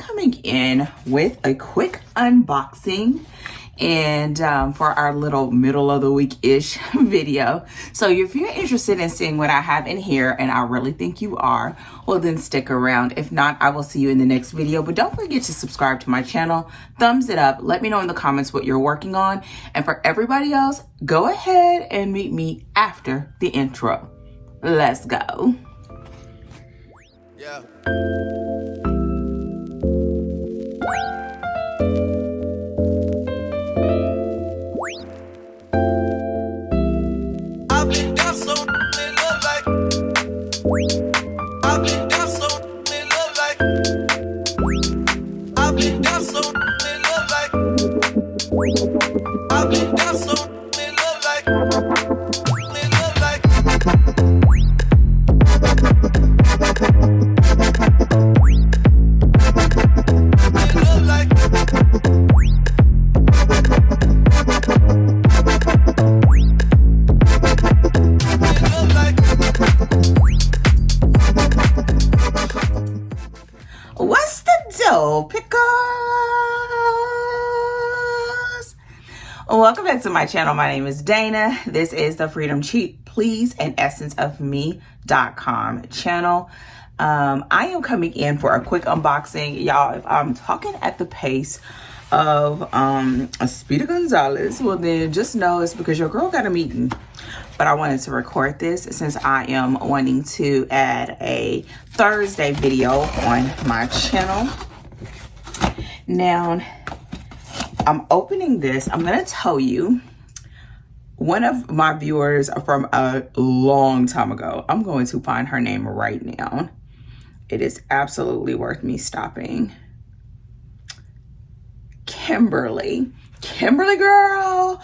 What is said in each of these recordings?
coming in with a quick unboxing and for our little middle of the week-ish video. So if you're interested in seeing what I have in here, and I really think you are, well then stick around. If not, I will see you in the next video. But don't forget to subscribe to my channel, thumbs it up, let me know in the comments what you're working on. And for everybody else, go ahead and meet me after the intro. Let's go. Yeah. I've been down so in love like. I've been down so in love like. I've been down so in love like. I've been down so in love like. In love like. What's the dough, pickers? Welcome back to my channel. My name is Dana. This is the Freedom Cheat Please and Essence of Me.com channel. I am coming in for a quick unboxing. Y'all, if I'm talking at the pace of Speedy Gonzalez, well then just know it's because your girl got a meeting. But I wanted to record this since I am wanting to add a Thursday video on my channel. Now, I'm opening this. I'm going to tell you, one of my viewers from a long time ago, I'm going to find her name right now. It is absolutely worth me stopping. Kimberly. Kimberly girl,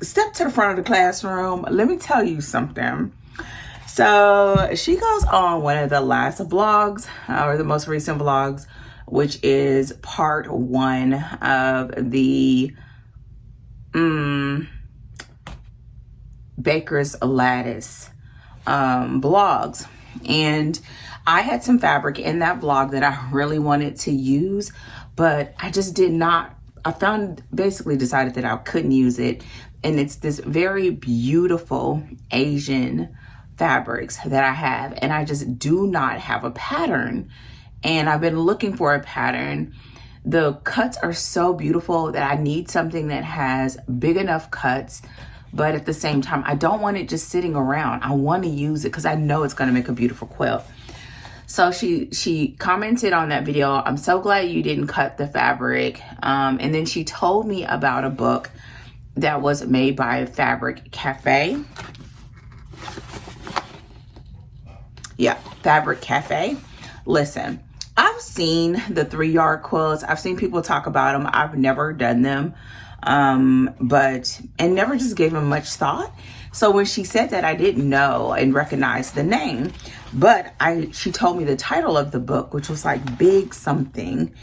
step to the front of the classroom. Let me tell you something. So she goes on one of the last vlogs, or the most recent vlogs, which is part one of the Baker's Lattice vlogs. And I had some fabric in that vlog that I really wanted to use, but I just did not. I basically decided that I couldn't use it. And it's this very beautiful Asian fabrics that I have, and I just do not have a pattern. And I've been looking for a pattern. The cuts are so beautiful that I need something that has big enough cuts, but at the same time, I don't want it just sitting around. I want to use it because I know it's going to make a beautiful quilt. So she commented on that video, I'm so glad you didn't cut the fabric. And then she told me about a book that was made by Fabric Cafe. Yeah, Fabric Cafe. Listen, I've seen the 3-yard quilts. I've seen people talk about them. I've never done them, and never just gave them much thought. So when she said that, I didn't know and recognize the name, but she told me the title of the book, which was like Big Something.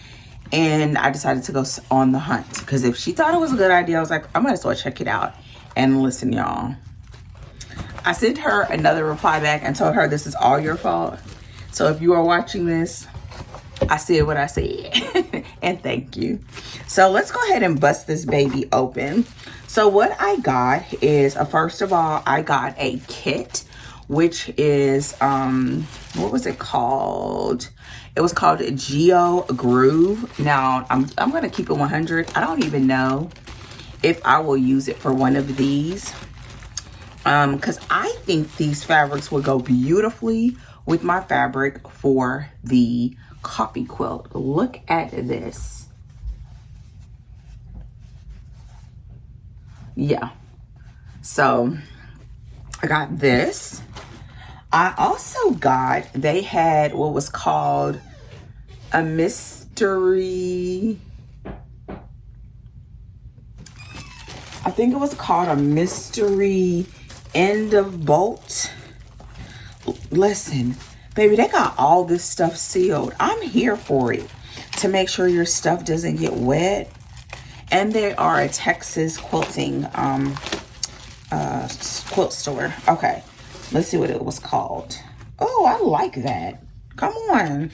And I decided to go on the hunt because if she thought it was a good idea, I was like, I might as well check it out. And listen, y'all, I sent her another reply back and told her this is all your fault. So if you are watching this, I said what I said and thank you. So let's go ahead and bust this baby open. So what I got is, first of all, I got a kit, which is, what was it called? It was called Geo Groove. Now, I'm going to keep it 100. I don't even know if I will use it for one of these. Because I think these fabrics will go beautifully with my fabric for the coffee quilt. Look at this. Yeah. So I got this. I also got, they had what was called a mystery. I think it was called a mystery end of bolt. Listen, baby, they got all this stuff sealed. I'm here for it, to make sure your stuff doesn't get wet. And they are a Texas quilting quilt store. Okay, let's see what it was called. Oh, I like that. Come on.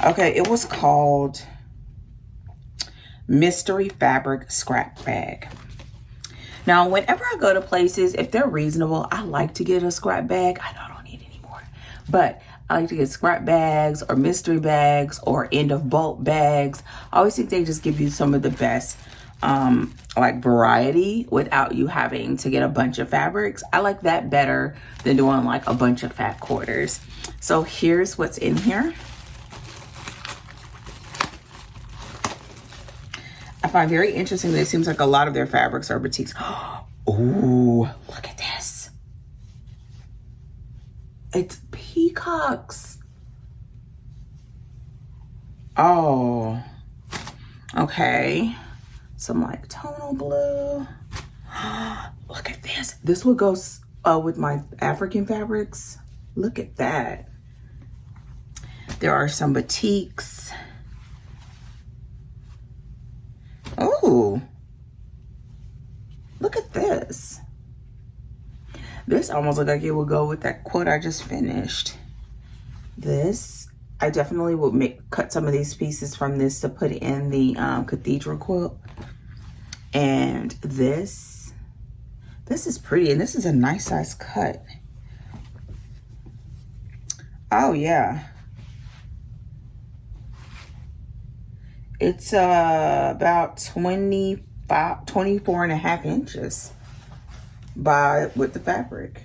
Okay, it was called mystery fabric scrap bag. Now, whenever I go to places, if they're reasonable, I like to get a scrap bag. I know I don't need any more, but I like to get scrap bags or mystery bags or end of bulk bags. I always think they just give you some of the best like variety without you having to get a bunch of fabrics. I like that better than doing like a bunch of fat quarters. So here's what's in here. I find very interesting that it seems like a lot of their fabrics are boutiques. Oh, look at this. It's peacocks. Oh, okay. Some like tonal blue. Look at this. This would go with my African fabrics. Look at that. There are some batiks. Oh, look at this. This almost looks like it would go with that quilt I just finished. This, I definitely would cut some of these pieces from this to put in the cathedral quilt. And this is pretty, and this is a nice size cut. Oh yeah. It's about 24 and a half inches with the fabric.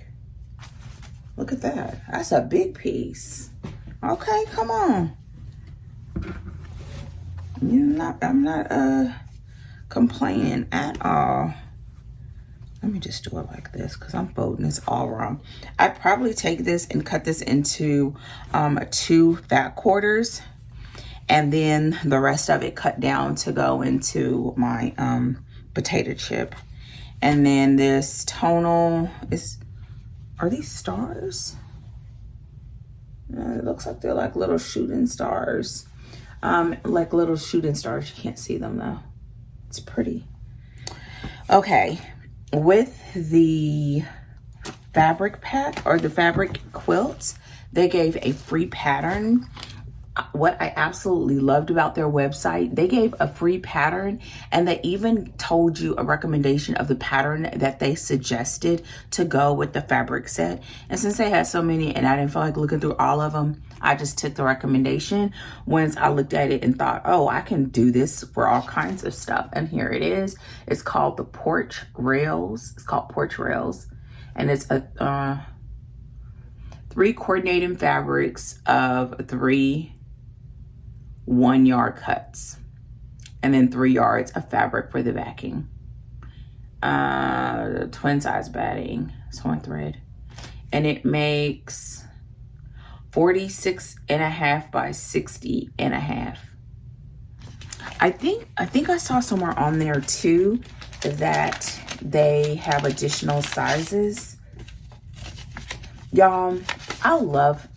Look at that. That's a big piece. Okay, come on. I'm not complaining at all. Let me just do it like this because I'm folding this all wrong. I'd probably take this and cut this into 2 fat quarters, and then the rest of it cut down to go into my potato chip. And then this tonal are these stars? It looks like they're like little shooting stars. Like little shooting stars. You can't see them though. It's pretty. Okay, with the fabric pack or the fabric quilts, they gave a free pattern. What I absolutely loved about their website, they gave a free pattern, and they even told you a recommendation of the pattern that they suggested to go with the fabric set. And since they had so many and I didn't feel like looking through all of them, I just took the recommendation once I looked at it and thought, oh, I can do this for all kinds of stuff. And here it is. It's called the Porch Rails. It's called Porch Rails. And it's a 3 coordinating fabrics of 3 1-yard cuts, and then 3 yards of fabric for the backing. Twin size batting, sewing thread, and it makes 46.5 by 60.5. I think I saw somewhere on there too that they have additional sizes. Y'all, I love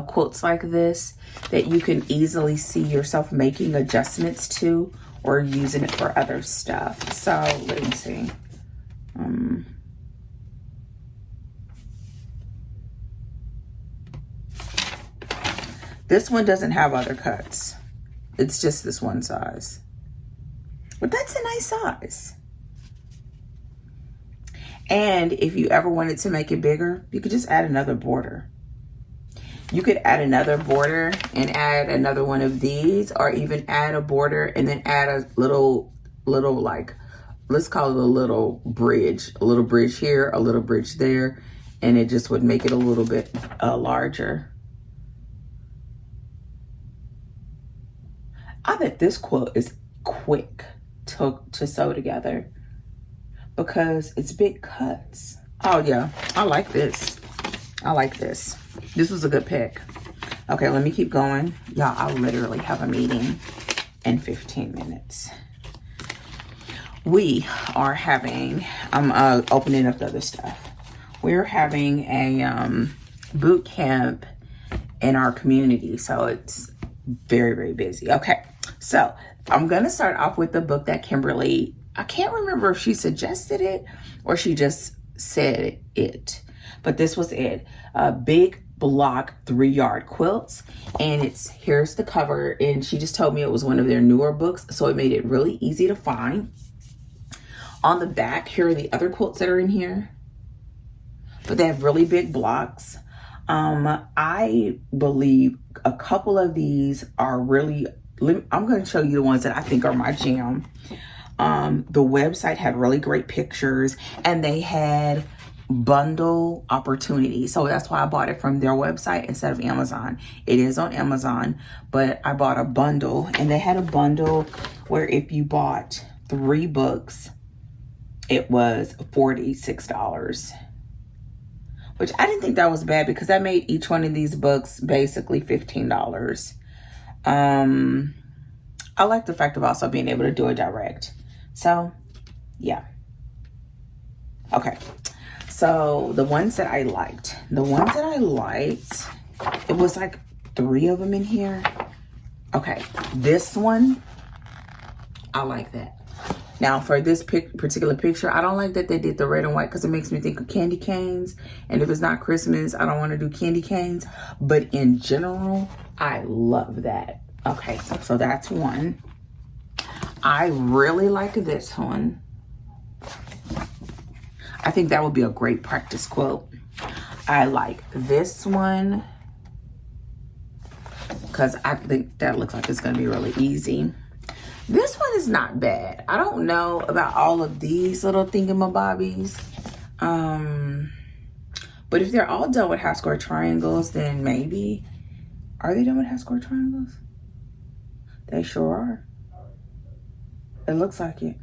quilts like this that you can easily see yourself making adjustments to or using it for other stuff. So let me see. This one doesn't have other cuts. It's just this one size. But that's a nice size. And if you ever wanted to make it bigger, you could just add another border. You could add another border and add another one of these, or even add a border and then add a little like, let's call it a little bridge here, a little bridge there, and it just would make it a little bit larger. I bet this quilt is quick to sew together because it's big cuts. Oh yeah, I like this. I like this. This was a good pick. Okay, let me keep going. Y'all, I literally have a meeting in 15 minutes. We are having, I'm opening up the other stuff. We're having a boot camp in our community, so it's very, very busy. Okay, so I'm gonna start off with the book that Kimberly, I can't remember if she suggested it or she just said it, but this was it. Big block 3-yard quilts, and here's the cover, and she just told me it was one of their newer books, so it made it really easy to find. On the back, here are the other quilts that are in here, but they have really big blocks. I believe a couple of these are really, I'm going to show you the ones that I think are my jam. The website had really great pictures, and they had bundle opportunities. So that's why I bought it from their website instead of Amazon. It is on Amazon, but I bought a bundle, and they had a bundle where if you bought 3 books, it was $46. Which I didn't think that was bad, because that made each one of these books basically $15. I like the fact of also being able to do it direct. So, yeah. Okay. So, the ones that I liked. It was like 3 of them in here. Okay. This one, I like that. Now, for this particular picture, I don't like that they did the red and white, because it makes me think of candy canes. And if it's not Christmas, I don't want to do candy canes. But in general, I love that. Okay, so that's one. I really like this one. I think that would be a great practice quilt. I like this one, because I think that looks like it's going to be really easy. This one is not bad. I don't know about all of these little thingamabobbies. But if they're all done with half square triangles, then maybe. Are they done with half square triangles? They sure are. It looks like it.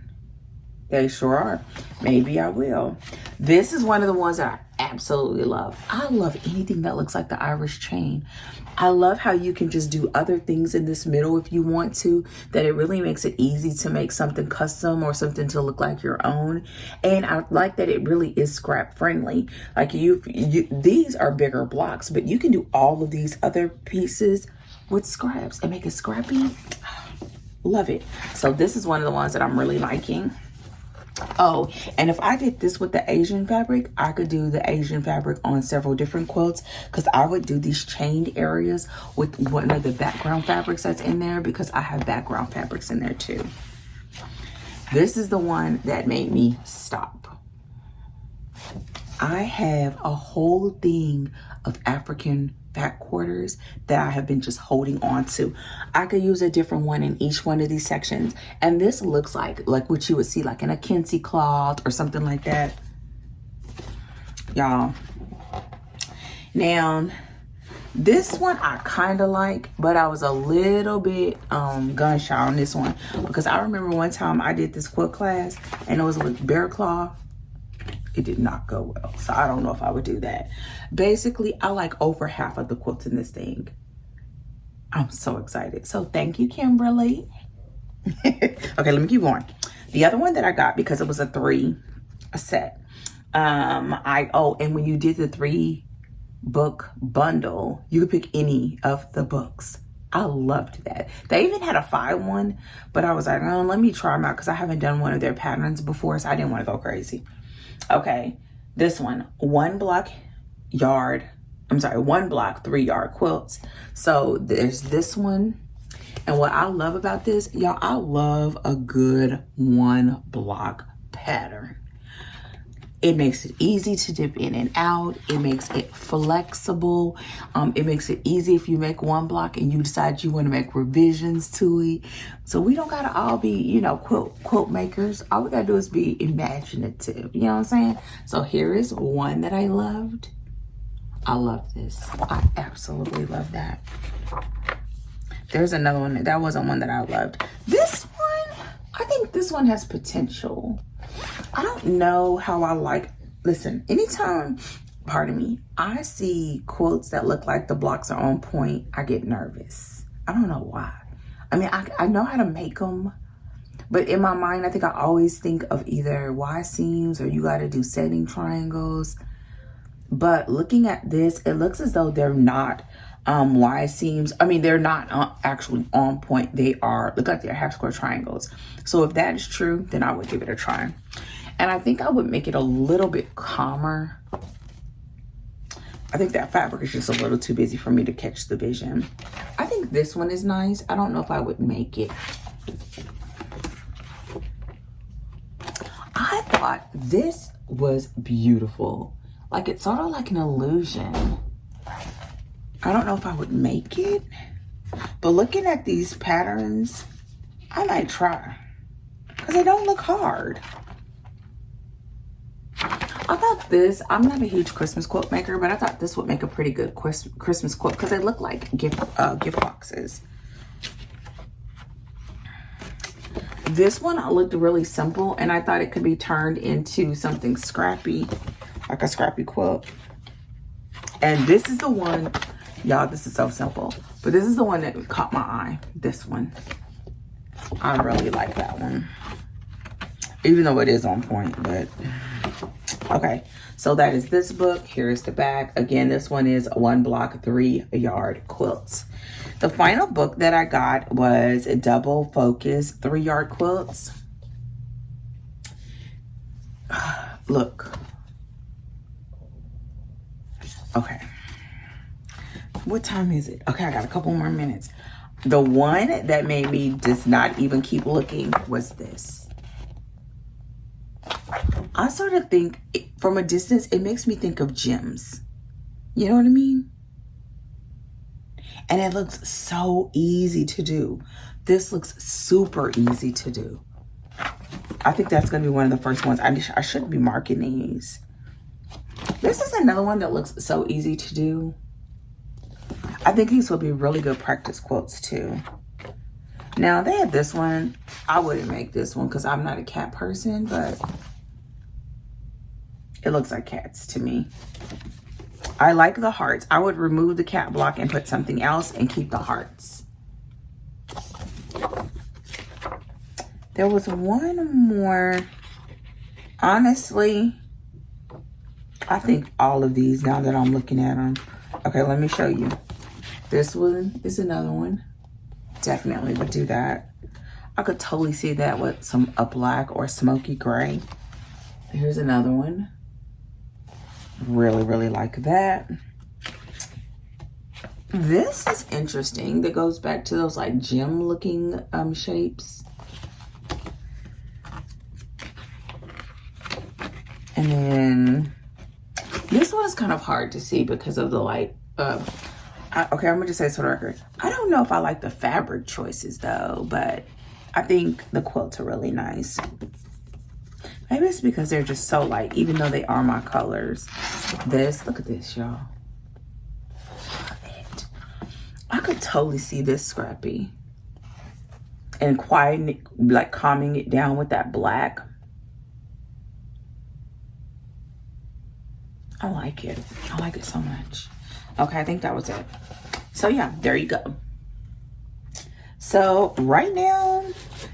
They sure are. Maybe I will. This is one of the ones that I absolutely love. I love anything that looks like the Irish chain. I love how you can just do other things in this middle if you want to, that it really makes it easy to make something custom or something to look like your own. And I like that it really is scrap friendly. Like these are bigger blocks, but you can do all of these other pieces with scraps and make it scrappy. Love it. So this is one of the ones that I'm really liking. Oh, and if I did this with the Asian fabric, I could do the Asian fabric on several different quilts, because I would do these chained areas with one of the background fabrics that's in there, because I have background fabrics in there too. This is the one that made me stop. I have a whole thing of African back quarters that I have been just holding on to. I could use a different one in each one of these sections, and this looks like what you would see like in a Kinsey cloth or something like that, y'all. Now this one I kind of like, but I was a little bit gun shy on this one, because I remember one time I did this quilt class and it was with bear claw. It did not go well, so I don't know if I would do that. Basically, I like over half of the quilts in this thing. I'm so excited. So thank you, Kimberly. Okay, let me keep going. The other one that I got, because it was a set. And when you did the 3-book bundle, you could pick any of the books. I loved that. They even had a 5 one, but I was like, oh, let me try them out, because I haven't done one of their patterns before, so I didn't want to go crazy. Okay, this one, 1 block 3-yard quilts. So there's this one. And what I love about this, y'all, I love a good 1 block pattern. It makes it easy to dip in and out. It makes it flexible. It makes it easy if you make 1 block and you decide you want to make revisions to it. So we don't gotta all be, quilt makers. All we gotta do is be imaginative. You know what I'm saying? So here is one that I loved. I love this. I absolutely love that. There's another one. That wasn't one that I loved. This one, I think this one has potential. I don't know how I like, listen, anytime, I see quilts that look like the blocks are on point, I get nervous. I don't know why. I mean, I know how to make them, but in my mind, I think I always think of either Y seams or you got to do setting triangles. But looking at this, it looks as though they're not Y seams. I mean, they're not actually on point. They look like they're half square triangles. So if that is true, then I would give it a try. And I think I would make it a little bit calmer I think that fabric is just a little too busy for me to catch the vision. I think this one is nice. I don't know if I would make it. I thought this was beautiful. Like, it's sort of like an illusion. I don't know if I would make it, but looking at these patterns, I might try because they don't look hard. I thought this, I'm not a huge Christmas quilt maker, but I thought this would make a pretty good Christmas quilt because they look like gift boxes. This one looked really simple, and I thought it could be turned into something scrappy, like a scrappy quilt. And this is the one, y'all, this is so simple, but this is the one that caught my eye, this one. I really like that one, even though it is on point, but okay. So that is this book. Here is the back. Again, this one is 1 block 3 yard quilts. The final book that I got was Double Focus 3 yard quilts. Look. Okay. What time is it? Okay, I got a couple more minutes. The one that made me just not even keep looking was this. I sort of think, from a distance, it makes me think of gems. You know what I mean? And it looks so easy to do. This looks super easy to do. I think that's going to be one of the first ones. I shouldn't be marking these. This is another one that looks so easy to do. I think these will be really good practice quilts too. Now, they had this one. I wouldn't make this one because I'm not a cat person, but it looks like cats to me. I like the hearts. I would remove the cat block and put something else and keep the hearts. There was one more. Honestly, I think all of these, now that I'm looking at them. Okay, let me show you. This one is another one. Definitely would do that. I could totally see that with a black or smoky gray. Here's another one. Really, really like that. This is interesting. That goes back to those like gem looking shapes. And then this one is kind of hard to see because of the light. Okay, I'm gonna just say, for the record, I don't know if I like the fabric choices though, but I think the quilts are really nice. Maybe it's because they're just so light, even though they are my colors. This, look at this, y'all. Love it. I could totally see this scrappy. And quieting it, like calming it down with that black. I like it. I like it so much. Okay, I think that was it. So yeah, there you go. So right now,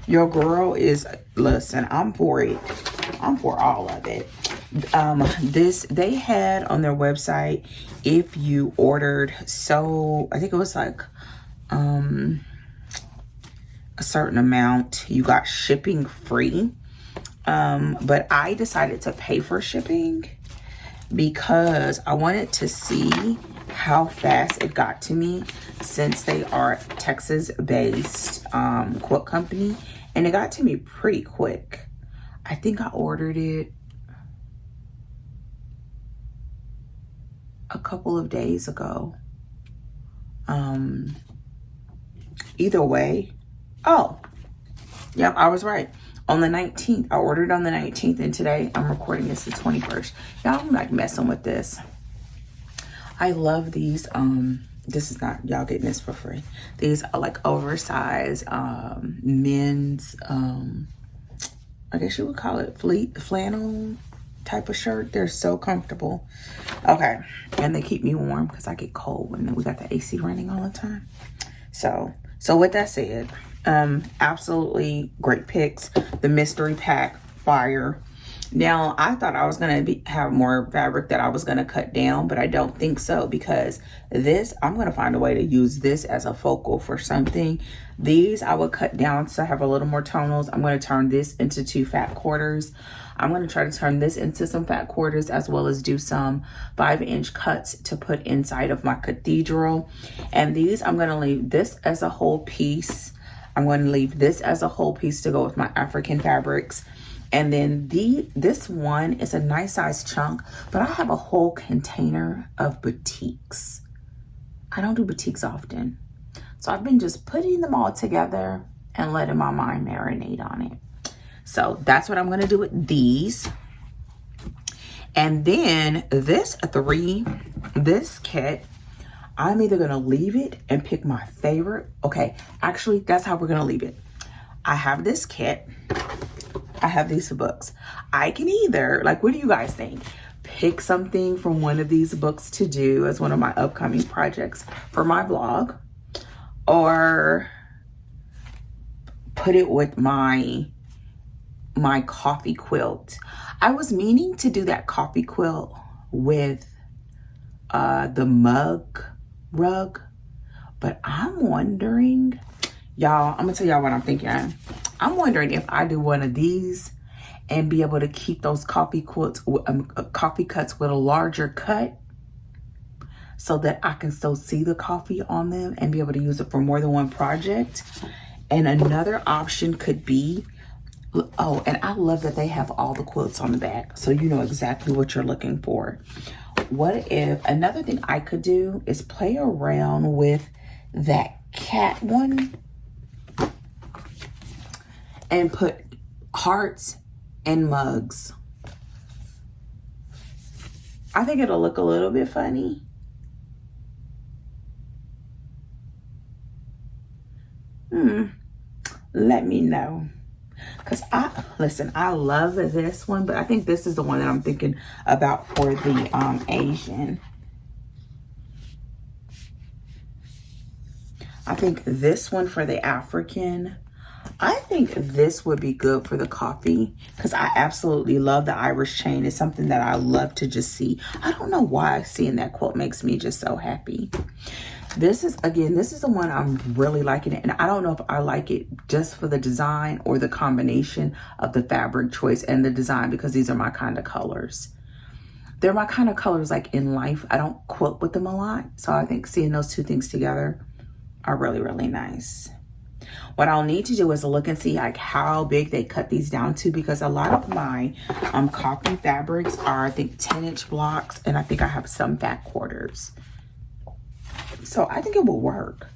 your girl is, listen, I'm for it. I'm for all of it. They had on their website, if you ordered, so I think it was like a certain amount, you got shipping free. But I decided to pay for shipping because I wanted to see how fast it got to me, since they are a Texas-based quilt company, and it got to me pretty quick. I think I ordered it a couple of days ago. Either way, oh, yep, I was right. On the 19th, I ordered on the 19th, and today I'm recording this the 21st. Y'all, I'm like messing with this. I love these. This is not, y'all getting this for free. These are like oversized men's, I guess you would call it flannel type of shirt. They're so comfortable. Okay, and they keep me warm because I get cold when we got the AC running all the time. So with that said, absolutely great picks. The mystery pack, fire. Now, I thought I was going to have more fabric that I was going to cut down, but I don't think so, because this, I'm going to find a way to use this as a focal for something. These I will cut down so I have a little more tonals. I'm going to turn this into 2 fat quarters. I'm going to try to turn this into some fat quarters, as well as do some 5-inch cuts to put inside of my cathedral. And these, I'm going to leave this as a whole piece. I'm going to leave this as a whole piece to go with my African fabrics. And then this one is a nice size chunk, but I have a whole container of batiks. I don't do batiks often. So I've been just putting them all together and letting my mind marinate on it. So that's what I'm gonna do with these. And then this kit, I'm either gonna leave it and pick my favorite. Okay, actually, that's how we're gonna leave it. I have this kit. I have these books. I can either, like, what do you guys think? Pick something from one of these books to do as one of my upcoming projects for my vlog, or put it with my coffee quilt. I was meaning to do that coffee quilt with the mug rug, but I'm wondering, y'all, I'm gonna tell y'all what I'm thinking. I'm wondering if I do one of these and be able to keep those coffee cuts with a larger cut, so that I can still see the coffee on them and be able to use it for more than one project. And another option could be, oh, and I love that they have all the quilts on the back, so you know exactly what you're looking for. What if, another thing I could do is play around with that cat one and put hearts and mugs. I think it'll look a little bit funny. Let me know. Because I love this one, but I think this is the one that I'm thinking about for the Asian. I think this one for the African. I think this would be good for the coffee, because I absolutely love the Irish chain. It's something that I love to just see. I don't know why seeing that quilt makes me just so happy. This is the one I'm really liking it. And I don't know if I like it just for the design or the combination of the fabric choice and the design, because these are my kind of colors. They're my kind of colors, like, in life. I don't quilt with them a lot. So I think seeing those two things together are really, really nice. What I'll need to do is look and see, like, how big they cut these down to, because a lot of my coffee fabrics are, I think, 10-inch blocks, and I think I have some fat quarters. So I think it will work.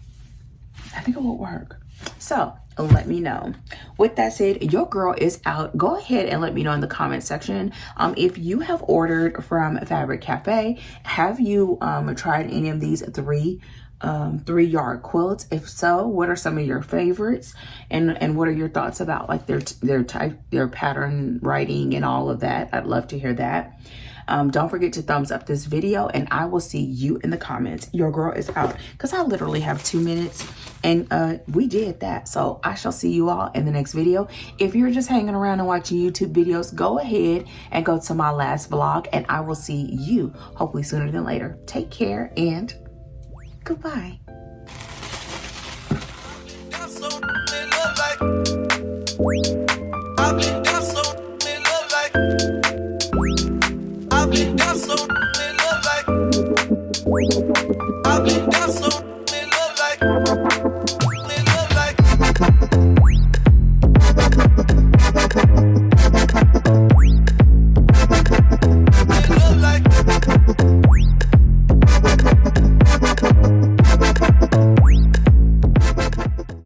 So let me know. With that said, your girl is out. Go ahead and let me know in the comment section if you have ordered from Fabric Cafe. Have you tried any of these 3-yard quilts? If so, what are some of your favorites, and what are your thoughts about, like, their pattern writing and all of that? I'd love to hear that. Don't forget to thumbs up this video, and I will see you in the comments. Your girl is out, because I literally have 2 minutes, and we did that. So I shall see you all in the next video. If you're just hanging around and watching YouTube videos, go ahead and go to my last vlog, and I will see you hopefully sooner than later. Take care and goodbye.